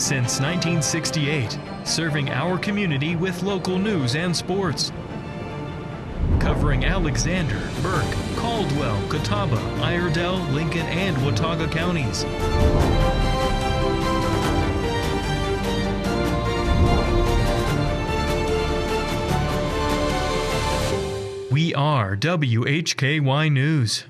since 1968, serving our community with local news and sports. Covering Alexander, Burke, Caldwell, Catawba, Iredell, Lincoln, and Watauga counties. We are WHKY News.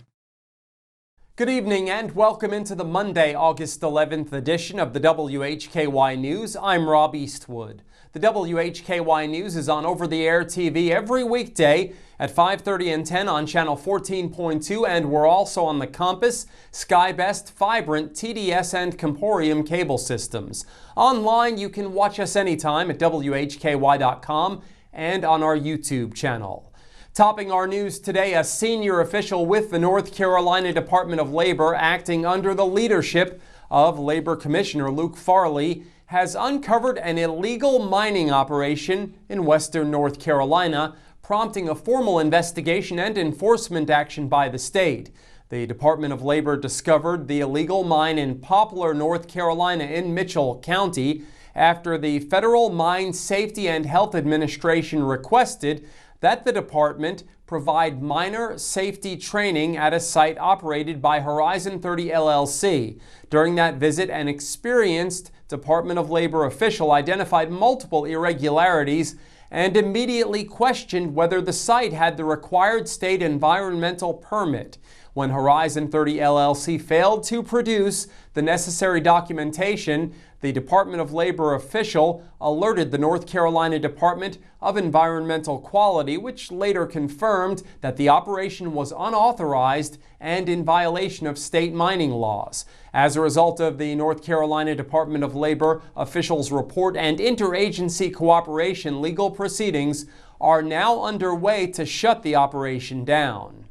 Good evening and welcome into the Monday, August 11th edition of the WHKY News. I'm Rob Eastwood. The WHKY News is on over-the-air TV every weekday at 5:30 and 10 on channel 14.2, and we're also on the Compass, SkyBest, Vibrant, TDS, and Comporium cable systems. Online, you can watch us anytime at WHKY.com and on our YouTube channel. Topping our news today, a senior official with the North Carolina Department of Labor, acting under the leadership of Labor Commissioner Luke Farley, has uncovered an illegal mining operation in western North Carolina, prompting a formal investigation and enforcement action by the state. The Department of Labor discovered the illegal mine in Poplar, North Carolina in Mitchell County after the Federal Mine Safety and Health Administration requested that the department provide miner safety training at a site operated by Horizon 30 LLC. During that visit, an experienced Department of Labor official identified multiple irregularities and immediately questioned whether the site had the required state environmental permit. When Horizon 30 LLC failed to produce the necessary documentation, the Department of Labor official alerted the North Carolina Department of Environmental Quality, which later confirmed that the operation was unauthorized and in violation of state mining laws. As a result of the North Carolina Department of Labor officials' report and interagency cooperation, legal proceedings are now underway to shut the operation down.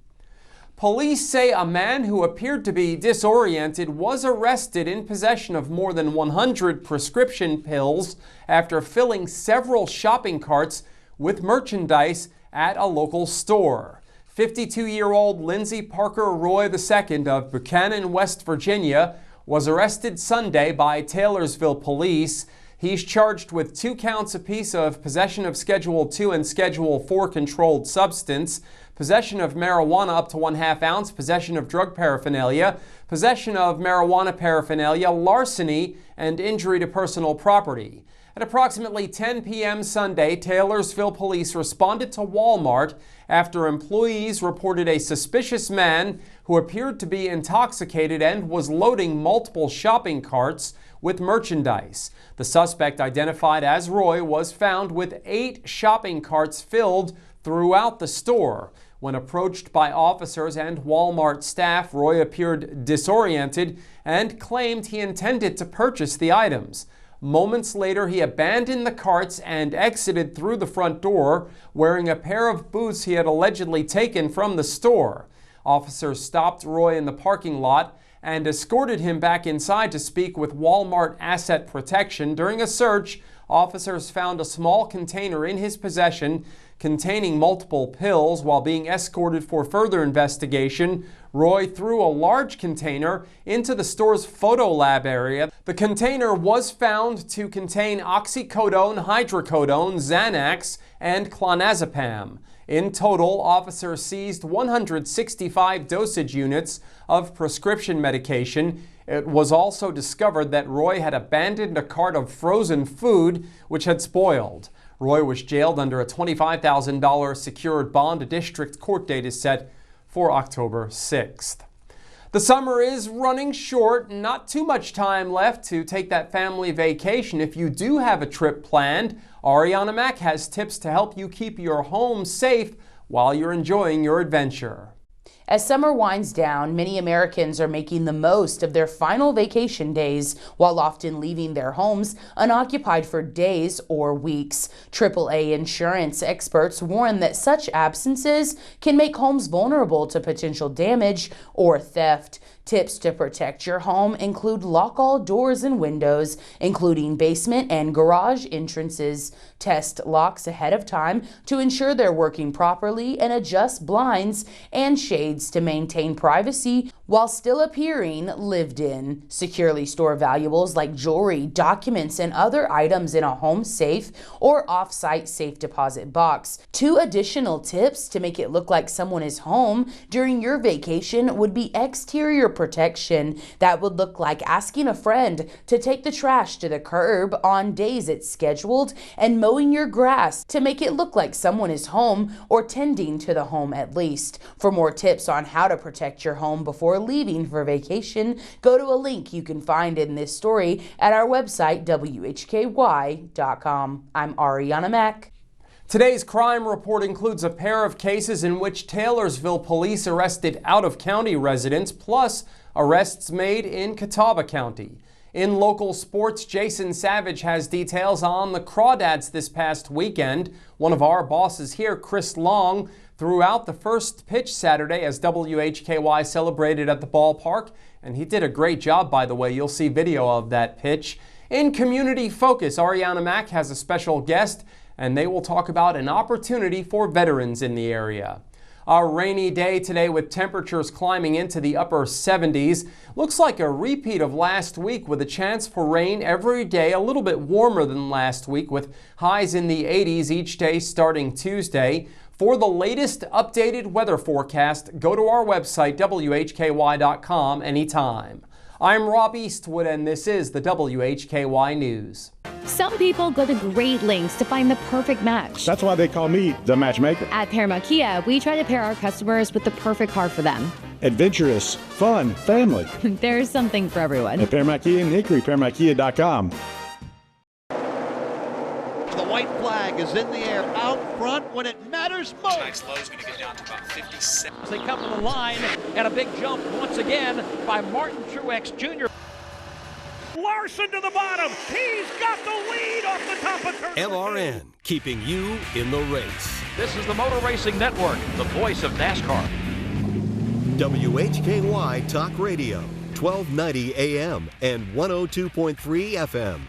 Police say a man who appeared to be disoriented was arrested in possession of more than 100 prescription pills after filling several shopping carts with merchandise at a local store. 52-year-old Lindsay Parker Roy II of Buchanan, West Virginia, was arrested Sunday by Taylorsville police. He's charged with 2 counts apiece of possession of Schedule II and Schedule IV controlled substance, possession of marijuana up to 1/2 ounce, possession of drug paraphernalia, possession of marijuana paraphernalia, larceny, and injury to personal property. At approximately 10 p.m. Sunday, Taylorsville police responded to Walmart after employees reported a suspicious man who appeared to be intoxicated and was loading multiple shopping carts with merchandise. The suspect, identified as Roy, was found with 8 shopping carts filled throughout the store. When approached by officers and Walmart staff, Roy appeared disoriented and claimed he intended to purchase the items. Moments later, he abandoned the carts and exited through the front door, wearing a pair of boots he had allegedly taken from the store. Officers stopped Roy in the parking lot and escorted him back inside to speak with Walmart Asset Protection. During a search, officers found a small container in his possession containing multiple pills. While being escorted for further investigation, Roy threw a large container into the store's photo lab area. The container was found to contain oxycodone, hydrocodone, Xanax, and clonazepam. In total, officers seized 165 dosage units of prescription medication. It was also discovered that Roy had abandoned a cart of frozen food which had spoiled. Roy was jailed under a $25,000 secured bond. A district court date is set for October 6th. The summer is running short, not too much time left to take that family vacation. If you do have a trip planned, Ariana Mack has tips to help you keep your home safe while you're enjoying your adventure. As summer winds down, many Americans are making the most of their final vacation days, while often leaving their homes unoccupied for days or weeks. AAA insurance experts warn that such absences can make homes vulnerable to potential damage or theft. Tips to protect your home include lock all doors and windows, including basement and garage entrances. Test locks ahead of time to ensure they're working properly, and adjust blinds and shades to maintain privacy while still appearing lived in. Securely store valuables like jewelry, documents, and other items in a home safe or off-site safe deposit box. 2 additional tips to make it look like someone is home during your vacation would be exterior protection. That would look like asking a friend to take the trash to the curb on days it's scheduled, and mowing your grass to make it look like someone is home or tending to the home at least. For more tips on how to protect your home before leaving for vacation, go to a link you can find in this story at our website, WHKY.com. I'm Ariana Mack. Today's crime report includes a pair of cases in which Taylorsville police arrested out-of-county residents, plus arrests made in Catawba County. In local sports, Jason Savage has details on the Crawdads this past weekend. One of our bosses here, Chris Long, threw out the first pitch Saturday as WHKY celebrated at the ballpark, and he did a great job, by the way. You'll see video of that pitch. In Community Focus, Ariana Mack has a special guest, and they will talk about an opportunity for veterans in the area. A rainy day today with temperatures climbing into the upper 70s. Looks like a repeat of last week with a chance for rain every day, a little bit warmer than last week with highs in the 80s each day starting Tuesday. For the latest updated weather forecast, go to our website, WHKY.com, anytime. I'm Rob Eastwood, and this is the WHKY News. Some people go to great lengths to find the perfect match. That's why they call me the matchmaker. At Paramount Kia, we try to pair our customers with the perfect car for them. Adventurous, fun, family. There's something for everyone. At Paramount Kia in Hickory, ParamountKia.com. The white flag is in the air out front when it matters most. Tonight's low is going to get down to about 57. As they come to the line, and a big jump once again by Martin Truex Jr. Larson to the bottom. He's got the lead off the top of turn. LRN, keeping you in the race. This is the Motor Racing Network, the voice of NASCAR. WHKY Talk Radio, 1290 AM and 102.3 FM.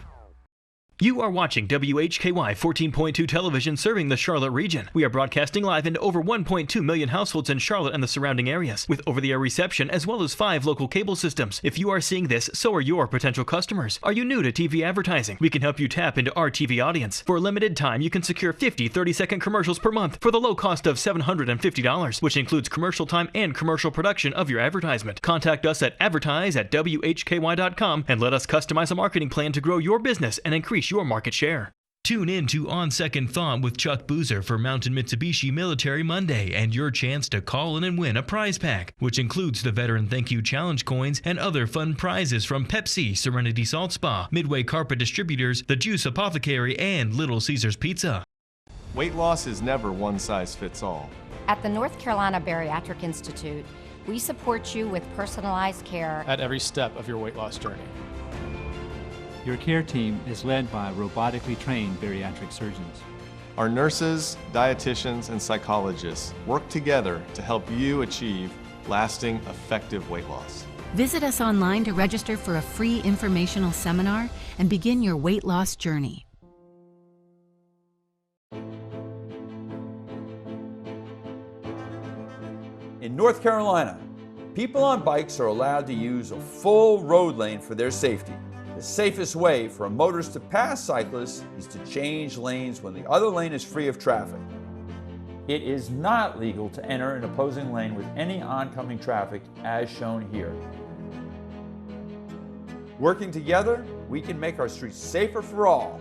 You are watching WHKY 14.2 television serving the Charlotte region. We are broadcasting live into over 1.2 million households in Charlotte and the surrounding areas, with over-the-air reception as well as 5 local cable systems. If you are seeing this, so are your potential customers. Are you new to TV advertising? We can help you tap into our TV audience. For a limited time, you can secure 50 30-second commercials per month for the low cost of $750, which includes commercial time and commercial production of your advertisement. Contact us at advertise@WHKY.com and let us customize a marketing plan to grow your business and increase your market share. Tune in to On Second Thought with Chuck Boozer for Mountain Mitsubishi Military Monday and your chance to call in and win a prize pack, which includes the Veteran Thank You Challenge coins and other fun prizes from Pepsi, Serenity Salt Spa, Midway Carpet Distributors, The Juice Apothecary, and Little Caesars Pizza. Weight loss is never one size fits all. At the North Carolina Bariatric Institute, we support you with personalized care at every step of your weight loss journey. Your care team is led by robotically trained bariatric surgeons. Our nurses, dietitians, and psychologists work together to help you achieve lasting, effective weight loss. Visit us online to register for a free informational seminar and begin your weight loss journey. In North Carolina, people on bikes are allowed to use a full road lane for their safety. The safest way for a motorist to pass cyclists is to change lanes when the other lane is free of traffic. It is not legal to enter an opposing lane with any oncoming traffic as shown here. Working together, we can make our streets safer for all.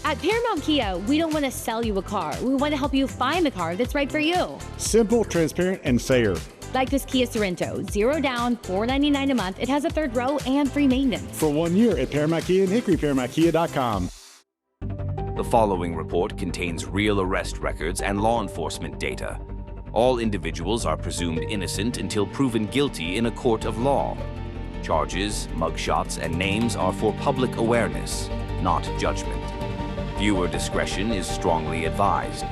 At Paramount Kia, we don't want to sell you a car. We want to help you find the car that's right for you. Simple, transparent, and fair. Like this Kia Sorento, 0 down, $499 a month. It has a third row and free maintenance. For 1 year at Paramount Kia in Hickory, ParamountKia.com. The following report contains real arrest records and law enforcement data. All individuals are presumed innocent until proven guilty in a court of law. Charges, mugshots, and names are for public awareness, not judgment. Viewer discretion is strongly advised.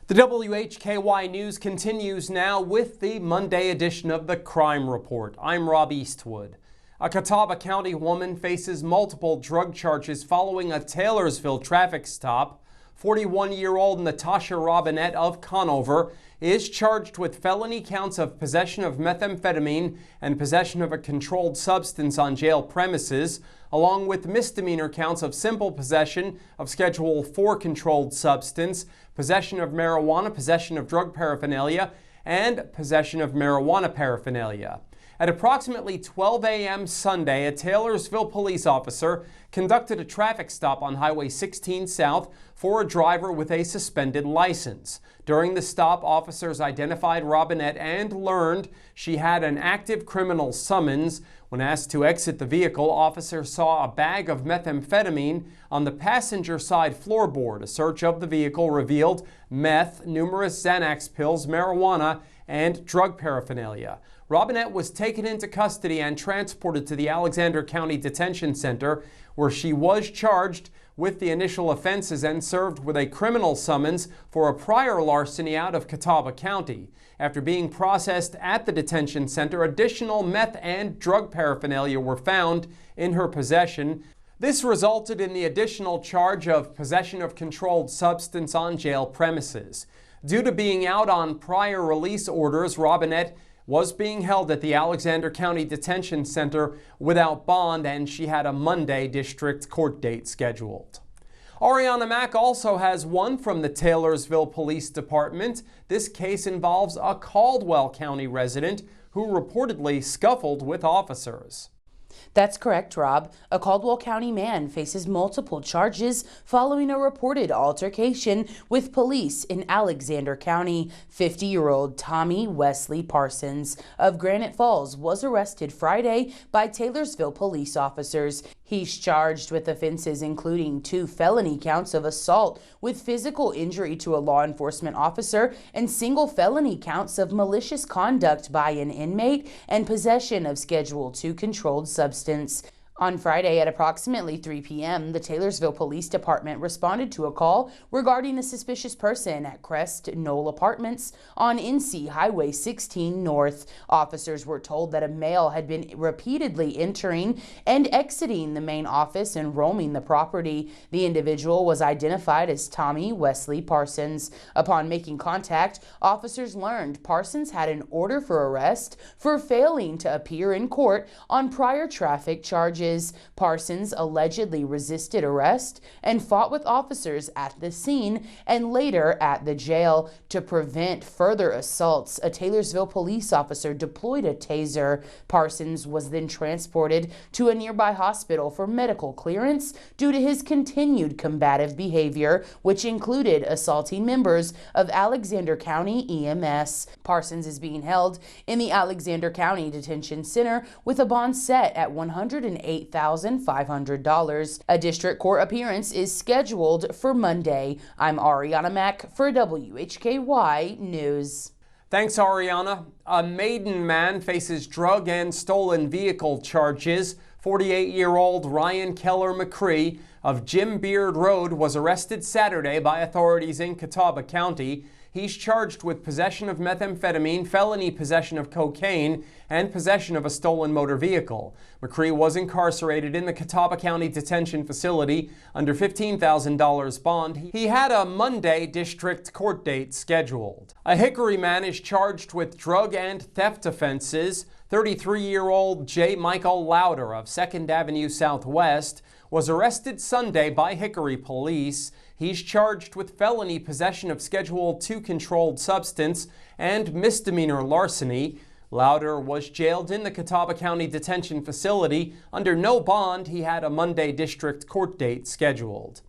The The WHKY News continues now with the Monday edition of the Crime Report. I'm Rob Eastwood. A Catawba County woman faces multiple drug charges following a Taylorsville traffic stop. 41-year-old Natasha Robinette of Conover is charged with felony counts of possession of methamphetamine and possession of a controlled substance on jail premises, along with misdemeanor counts of simple possession of Schedule 4 controlled substance, possession of marijuana, possession of drug paraphernalia, and possession of marijuana paraphernalia. At approximately 12 a.m. Sunday, a Taylorsville police officer conducted a traffic stop on Highway 16 South for a driver with a suspended license. During the stop, officers identified Robinette and learned she had an active criminal summons. When asked to exit the vehicle, officers saw a bag of methamphetamine on the passenger side floorboard. A search of the vehicle revealed meth, numerous Xanax pills, marijuana, and drug paraphernalia. Robinette was taken into custody and transported to the Alexander County Detention Center, where she was charged with the initial offenses and served with a criminal summons for a prior larceny out of Catawba County. After being processed at the detention center, additional meth and drug paraphernalia were found in her possession. This resulted in the additional charge of possession of controlled substance on jail premises. Due to being out on prior release orders, Robinette was being held at the Alexander County Detention Center without bond, and she had a Monday district court date scheduled. Ariana Mack also has one from the Taylorsville Police Department. This case involves a Caldwell County resident who reportedly scuffled with officers. That's correct, Rob. A Caldwell County man faces multiple charges following a reported altercation with police in Alexander County. 50-year-old Tommy Wesley Parsons of Granite Falls was arrested Friday by Taylorsville police officers. He's charged with offenses including 2 felony counts of assault with physical injury to a law enforcement officer and single felony counts of malicious conduct by an inmate and possession of Schedule 2 controlled substance. On Friday at approximately 3 p.m., the Taylorsville Police Department responded to a call regarding a suspicious person at Crest Knoll Apartments on NC Highway 16 North. Officers were told that a male had been repeatedly entering and exiting the main office and roaming the property. The individual was identified as Tommy Wesley Parsons. Upon making contact, officers learned Parsons had an order for arrest for failing to appear in court on prior traffic charges. Parsons allegedly resisted arrest and fought with officers at the scene and later at the jail. To prevent further assaults, a Taylorsville police officer deployed a taser. Parsons was then transported to a nearby hospital for medical clearance due to his continued combative behavior, which included assaulting members of Alexander County EMS. Parsons is being held in the Alexander County Detention Center with a bond set at $108,500. A district court appearance is scheduled for Monday. I'm Ariana Mack for WHKY News. Thanks, Ariana. A Maiden man faces drug and stolen vehicle charges. 48-year-old Ryan Keller McCree of Jim Beard Road was arrested Saturday by authorities in Catawba County. He's charged with possession of methamphetamine, felony possession of cocaine, and possession of a stolen motor vehicle. McCree was incarcerated in the Catawba County Detention Facility under $15,000 bond. He had a Monday district court date scheduled. A Hickory man is charged with drug and theft offenses. 33-year-old J. Michael Lauder of 2nd Avenue Southwest was arrested Sunday by Hickory police. He's charged with felony possession of Schedule 2 controlled substance and misdemeanor larceny. Lauder was jailed in the Catawba County Detention Facility under no bond. He had a Monday district court date scheduled.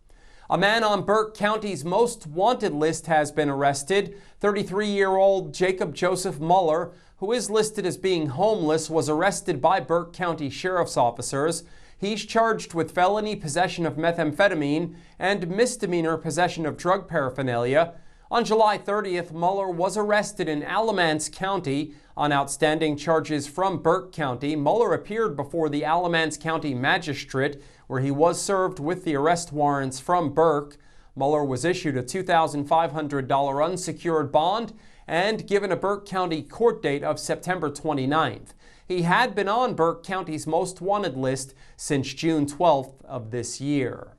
A man on Burke County's most wanted list has been arrested. 33-year-old Jacob Joseph Muller, who is listed as being homeless, was arrested by Burke County Sheriff's officers. He's charged with felony possession of methamphetamine and misdemeanor possession of drug paraphernalia. On July 30th, Muller was arrested in Alamance County on outstanding charges from Burke County. Muller appeared before the Alamance County Magistrate, where he was served with the arrest warrants from Burke. Mueller was issued a $2,500 unsecured bond and given a Burke County court date of September 29th. He had been on Burke County's most wanted list since June 12th of this year.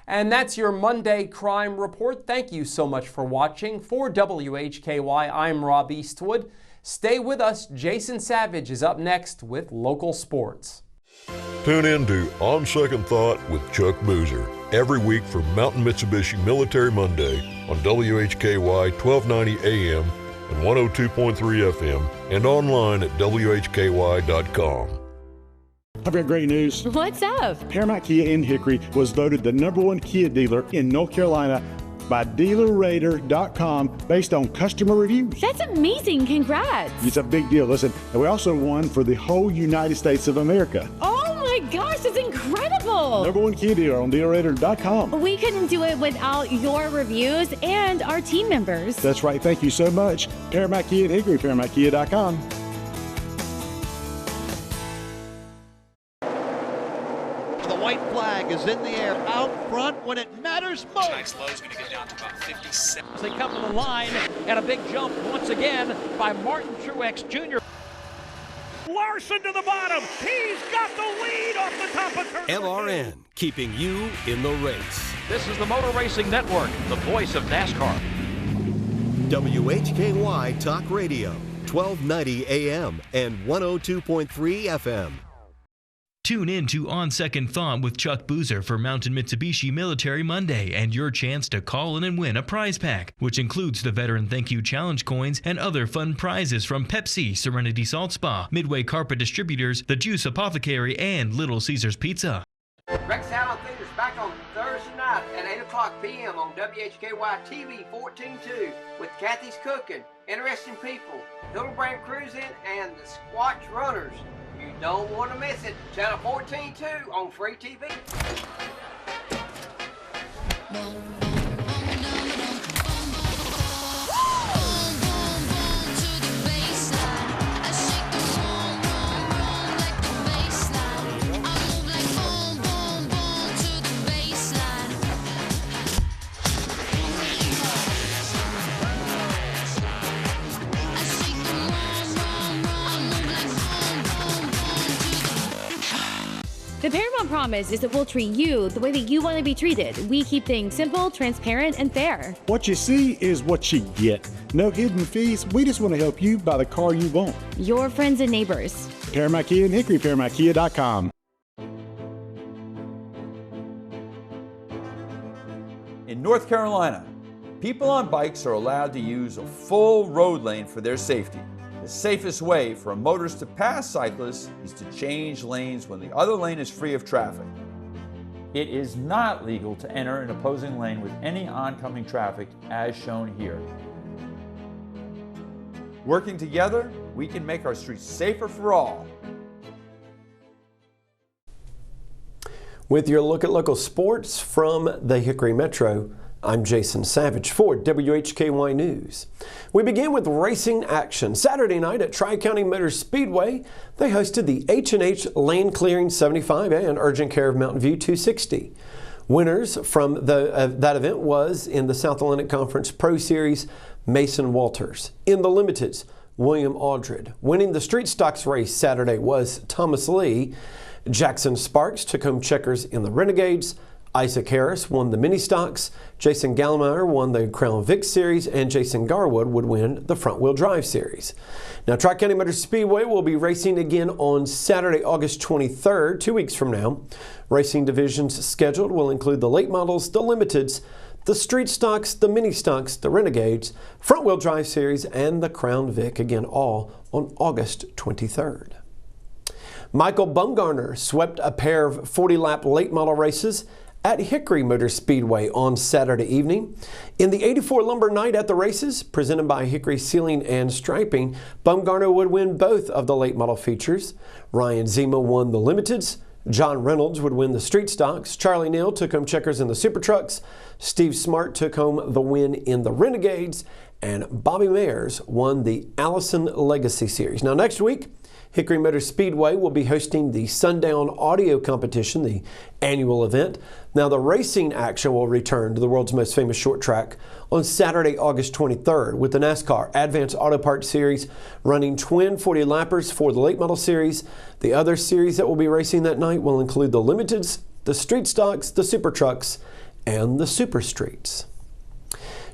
And that's your Monday Crime Report. Thank you so much for watching. For WHKY, I'm Rob Eastwood. Stay with us. Jason Savage is up next with local sports. Tune in to On Second Thought with Chuck Boozer every week from Mountain Mitsubishi Military Monday on WHKY 1290 AM and 102.3 FM and online at WHKY.com. I've got great news. What's up? Paramount Kia in Hickory was voted the #1 Kia dealer in North Carolina by DealerRater.com based on customer reviews. That's amazing. Congrats. It's a big deal. Listen, and we also won for the whole United States of America. Oh my gosh, that's incredible. #1 Kia dealer on DealerRater.com. We couldn't do it without your reviews and our team members. That's right. Thank you so much. Paramount Kia in Hickory, ParamountKia.com. The white flag is in the air out front when it matters most. Tonight's low is going to get down to about 57. They come to the line, and a big jump once again by Martin Truex Jr. Larson to the bottom. He's got the lead off the top of turn. LRN, keeping you in the race. This is the Motor Racing Network, the voice of NASCAR. WHKY Talk Radio, 1290 AM and 102.3 FM. Tune in to On Second Thought with Chuck Boozer for Mountain Mitsubishi Military Monday and your chance to call in and win a prize pack, which includes the Veteran Thank You Challenge coins and other fun prizes from Pepsi, Serenity Salt Spa, Midway Carpet Distributors, The Juice Apothecary, and Little Caesars Pizza. Rex Allen Theater's back on Thursday night at 8 o'clock p.m. on WHKY TV 14.2 with Kathy's Cooking, Interesting People, Hildebrand Cruising, and the Squatch Runners. You don't want to miss it. Channel 14.2 on Free TV. The Paramount promise is that we'll treat you the way that you want to be treated. We keep things simple, transparent, and fair. What you see is what you get. No hidden fees. We just want to help you buy the car you want. Your friends and neighbors. Paramount Kia in Hickory, ParamountKia.com. In North Carolina, people on bikes are allowed to use a full road lane for their safety. The safest way for a motorist to pass cyclists is to change lanes when the other lane is free of traffic. It is not legal to enter an opposing lane with any oncoming traffic as shown here. Working together, we can make our streets safer for all. With your look at local sports from the Hickory Metro, I'm Jason Savage for WHKY News. We begin with racing action. Saturday night at Tri-County Motor Speedway, they hosted the H&H Lane Clearing 75 and Urgent Care of Mountain View 260. Winners from that event was in the South Atlantic Conference Pro Series, Mason Walters. In the Limiteds, William Aldred. Winning the Street Stocks race Saturday was Thomas Lee. Jackson Sparks took home checkers in the Renegades. Isaac Harris won the Mini Stocks, Jason Gallmeyer won the Crown Vic Series, and Jason Garwood would win the Front Wheel Drive Series. Now, Tri-County Motor Speedway will be racing again on Saturday, August 23rd, 2 weeks from now. Racing divisions scheduled will include the late models, the limiteds, the Street Stocks, the Mini Stocks, the Renegades, Front Wheel Drive Series, and the Crown Vic, again all on August 23rd. Michael Bumgarner swept a pair of 40-lap late model races at Hickory Motor Speedway on Saturday evening. In the 84 Lumber Night at the races, presented by Hickory Sealing and Striping, Bumgarner would win both of the late model features. Ryan Zima won the Limiteds. John Reynolds would win the Street Stocks. Charlie Neal took home checkers in the Super Trucks. Steve Smart took home the win in the Renegades. And Bobby Mayers won the Allison Legacy Series. Now next week, Hickory Motor Speedway will be hosting the Sundown Audio Competition, the annual event. Now, the racing action will return to the world's most famous short track on Saturday, August 23rd, with the NASCAR Advanced Auto Parts Series running twin 40-lappers for the late model series. The other series that will be racing that night will include the Limiteds, the Street Stocks, the Super Trucks, and the Super Streets.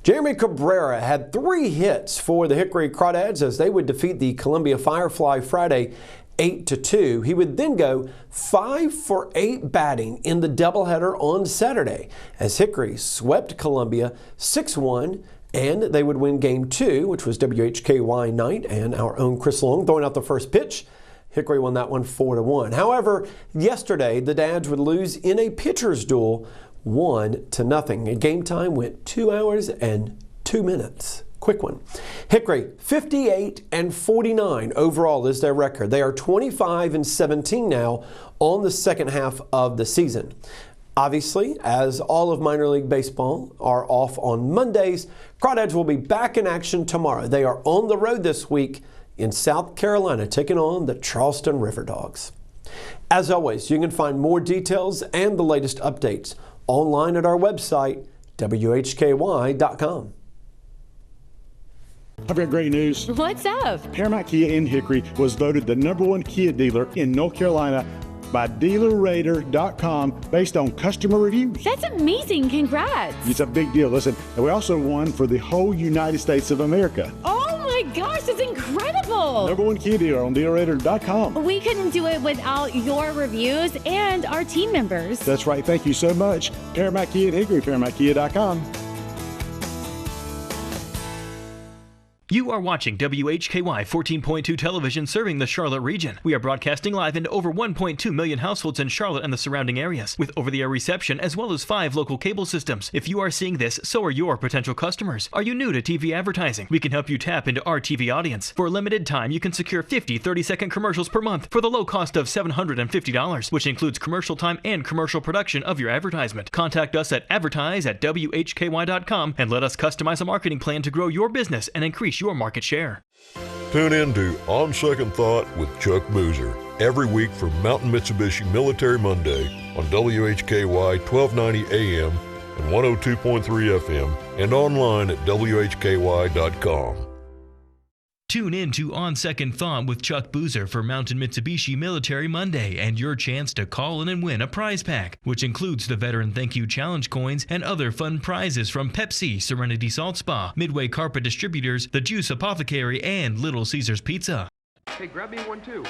Jeremy Cabrera had 3 hits for the Hickory Crawdads as they would defeat the Columbia Firefly Friday 8-2. He would then go 5 for 8 batting in the doubleheader on Saturday as Hickory swept Columbia 6-1, and they would win Game 2, which was WHKY night, and our own Chris Long throwing out the first pitch. Hickory won that one 4-1. However, yesterday the Dads would lose in a pitcher's duel 1-0. And game time went 2 hours and 2 minutes. Quick one. Hickory 58-49 overall is their record. They are 25-17 now on the second half of the season. Obviously, as all of minor league baseball are off on Mondays, Crawdads will be back in action tomorrow. They are on the road this week in South Carolina, taking on the Charleston River Dogs. As always, you can find more details and the latest updates online at our website, WHKY.com. I've got great news. What's up? Paramount Kia in Hickory was voted the #1 Kia dealer in North Carolina by DealerRater.com based on customer reviews. That's amazing. Congrats. It's a big deal. Listen, and we also won for the whole United States of America. Oh my gosh, that's incredible. #1 Kia dealer on DealerRater.com. We couldn't do it without your reviews and our team members. That's right. Thank you so much. Paramount Kia in Hickory, ParamountKia.com. You are watching WHKY 14.2 television serving the Charlotte region. We are broadcasting live into over 1.2 million households in Charlotte and the surrounding areas, with over-the-air reception as well as 5 local cable systems. If you are seeing this, so are your potential customers. Are you new to TV advertising? We can help you tap into our TV audience. For a limited time, you can secure 50 30-second commercials per month for the low cost of $750, which includes commercial time and commercial production of your advertisement. Contact us at advertise@WHKY.com and let us customize a marketing plan to grow your business and increase your market share. Tune in to On Second Thought with Chuck Boozer every week for Mountain Mitsubishi Military Monday on WHKY 1290 AM and 102.3 FM and online at WHKY.com. Tune in to On Second Thought with Chuck Boozer for Mountain Mitsubishi Military Monday and your chance to call in and win a prize pack, which includes the Veteran Thank You Challenge coins and other fun prizes from Pepsi, Serenity Salt Spa, Midway Carpet Distributors, The Juice Apothecary, and Little Caesars Pizza. Hey, grab me one too.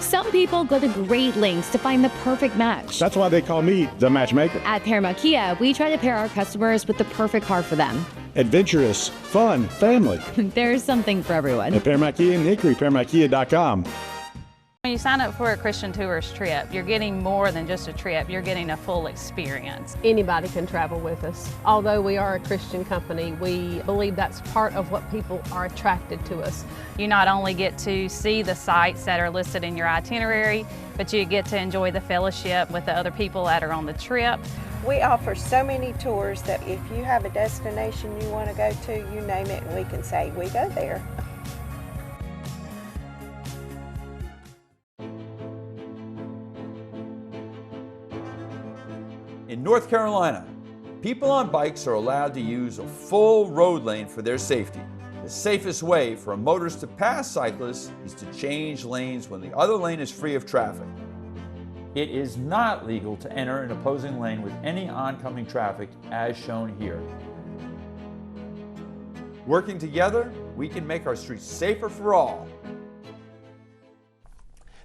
Some people go to great lengths to find the perfect match. That's why they call me the matchmaker. At Paramount Kia, we try to pair our customers with the perfect car for them. Adventurous, fun, family. There's something for everyone. At Paramount Kia in Hickory, ParamountKia.com. When you sign up for a Christian Tours trip, you're getting more than just a trip, you're getting a full experience. Anybody can travel with us. Although we are a Christian company, we believe that's part of what people are attracted to us. You not only get to see the sites that are listed in your itinerary, but you get to enjoy the fellowship with the other people that are on the trip. We offer so many tours that if you have a destination you want to go to, you name it and we can say, we go there. In North Carolina, people on bikes are allowed to use a full road lane for their safety. The safest way for a motorist to pass cyclists is to change lanes when the other lane is free of traffic. It is not legal to enter an opposing lane with any oncoming traffic as shown here. Working together, we can make our streets safer for all.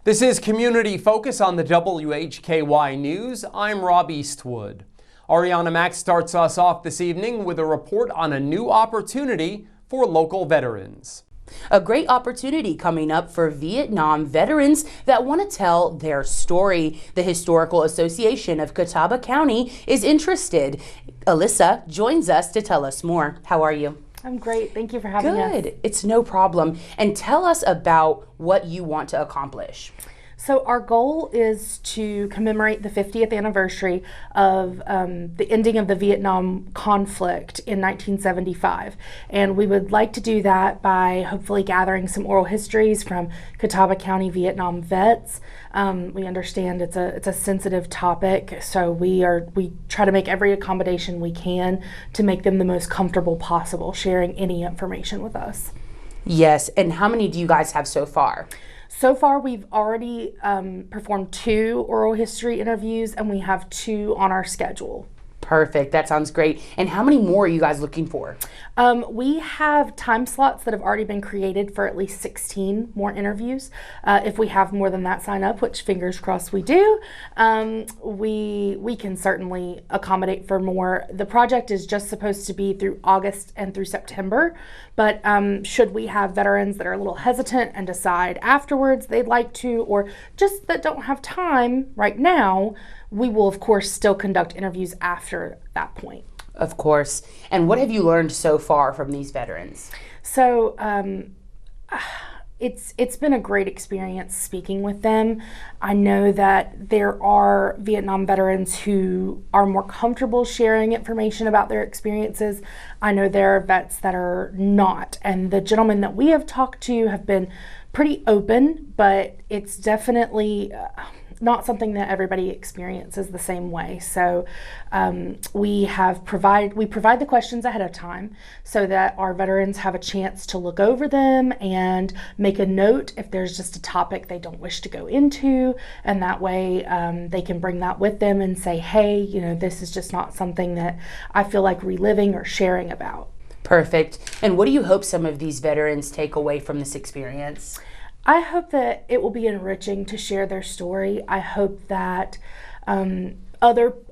This is Community Focus on the WHKY News. I'm Rob Eastwood. Ariana Mack starts us off this evening with a report on a new opportunity for local veterans. A great opportunity coming up for Vietnam veterans that want to tell their story. The Historical Association of Catawba County is interested. Alyssa joins us to tell us more. How are you? I'm great. Thank you for having us. Good. It's no problem. And tell us about what you want to accomplish. So our goal is to commemorate the 50th anniversary of the ending of the Vietnam conflict in 1975. And we would like to do that by hopefully gathering some oral histories from Catawba County Vietnam vets. We understand it's a sensitive topic, so we try to make every accommodation we can to make them the most comfortable possible sharing any information with us. Yes, and how many do you guys have so far? So far, we've already performed 2 oral history interviews, and we have 2 on our schedule. Perfect. That sounds great. And how many more are you guys looking for? We have time slots that have already been created for at least 16 more interviews. If we have more than that sign up, which fingers crossed we do, we can certainly accommodate for more. The project is just supposed to be through August and through September, but should we have veterans that are a little hesitant and decide afterwards they'd like to, or just that don't have time right now, we will of course still conduct interviews after that point. Of course. And what have you learned so far from these veterans? So it's been a great experience speaking with them. I know that there are Vietnam veterans who are more comfortable sharing information about their experiences. I know there are vets that are not. And the gentlemen that we have talked to have been pretty open, but it's definitely not something that everybody experiences the same way. So we provide the questions ahead of time so that our veterans have a chance to look over them and make a note if there's just a topic they don't wish to go into, and that way they can bring that with them and say, hey, you know, this is just not something that I feel like reliving or sharing about. Perfect. And what do you hope some of these veterans take away from this experience? I hope that it will be enriching to share their story. I hope that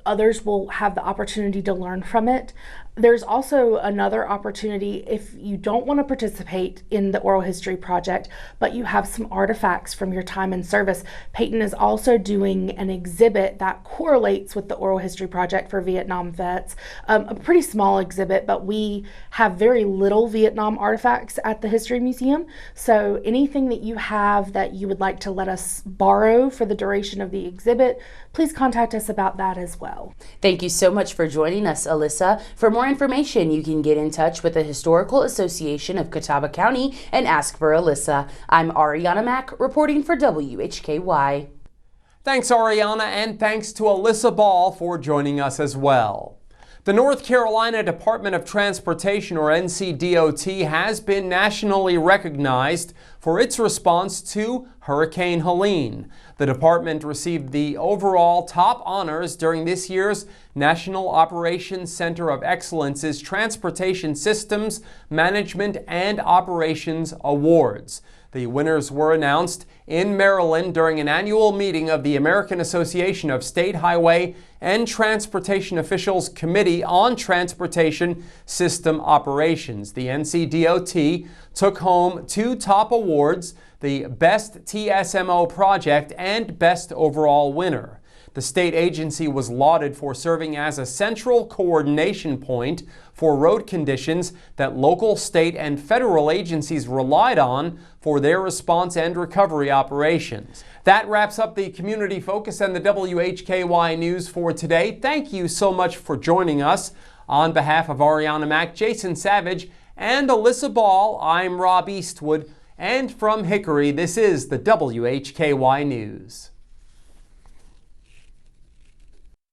others will have the opportunity to learn from it. There's also another opportunity if you don't want to participate in the Oral History Project, but you have some artifacts from your time in service. Peyton is also doing an exhibit that correlates with the Oral History Project for Vietnam vets. A pretty small exhibit, but we have very little Vietnam artifacts at the History Museum. So anything that you have that you would like to let us borrow for the duration of the exhibit, please contact us about that as well. Thank you so much for joining us, Alyssa. For more information, you can get in touch with the Historical Association of Catawba County and ask for Alyssa. I'm Ariana Mack reporting for WHKY. Thanks, Ariana, and thanks to Alyssa Ball for joining us as well. The North Carolina Department of Transportation, or NCDOT, has been nationally recognized for its response to Hurricane Helene. The department received the overall top honors during this year's National Operations Center of Excellence's Transportation Systems Management and Operations Awards. The winners were announced in Maryland during an annual meeting of the American Association of State Highway and Transportation Officials Committee on Transportation System Operations. The NCDOT took home 2 top awards, the Best TSMO Project and Best Overall Winner. The state agency was lauded for serving as a central coordination point for road conditions that local, state, and federal agencies relied on for their response and recovery operations. That wraps up the Community Focus and the WHKY News for today. Thank you so much for joining us. On behalf of Ariana Mack, Jason Savage, and Alyssa Ball, I'm Rob Eastwood. And from Hickory, this is the WHKY News.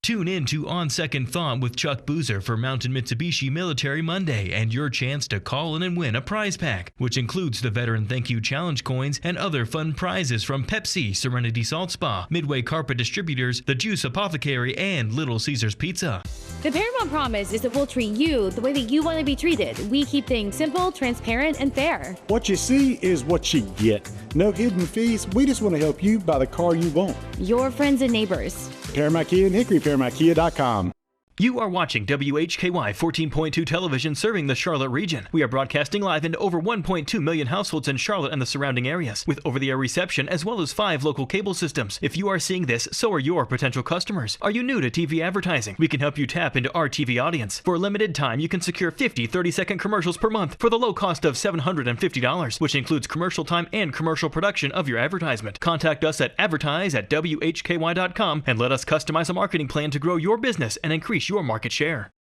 Tune in to On Second Thought with Chuck Boozer for Mountain Mitsubishi Military Monday and your chance to call in and win a prize pack, which includes the Veteran Thank You Challenge coins and other fun prizes from Pepsi, Serenity Salt Spa, Midway Carpet Distributors, The Juice Apothecary, and Little Caesars Pizza. The Paramount promise is that we'll treat you the way that you want to be treated. We keep things simple, transparent, and fair. What you see is what you get. No hidden fees. We just want to help you buy the car you want. Your friends and neighbors. Paramount Kia and Hickory, ParamountKia.com. You are watching WHKY 14.2 television serving the Charlotte region. We are broadcasting live into over 1.2 million households in Charlotte and the surrounding areas, with over-the-air reception as well as 5 local cable systems. If you are seeing this, so are your potential customers. Are you new to TV advertising? We can help you tap into our TV audience. For a limited time, you can secure 50 30-second commercials per month for the low cost of $750, which includes commercial time and commercial production of your advertisement. Contact us at advertise@WHKY.com and let us customize a marketing plan to grow your business and increase your market share.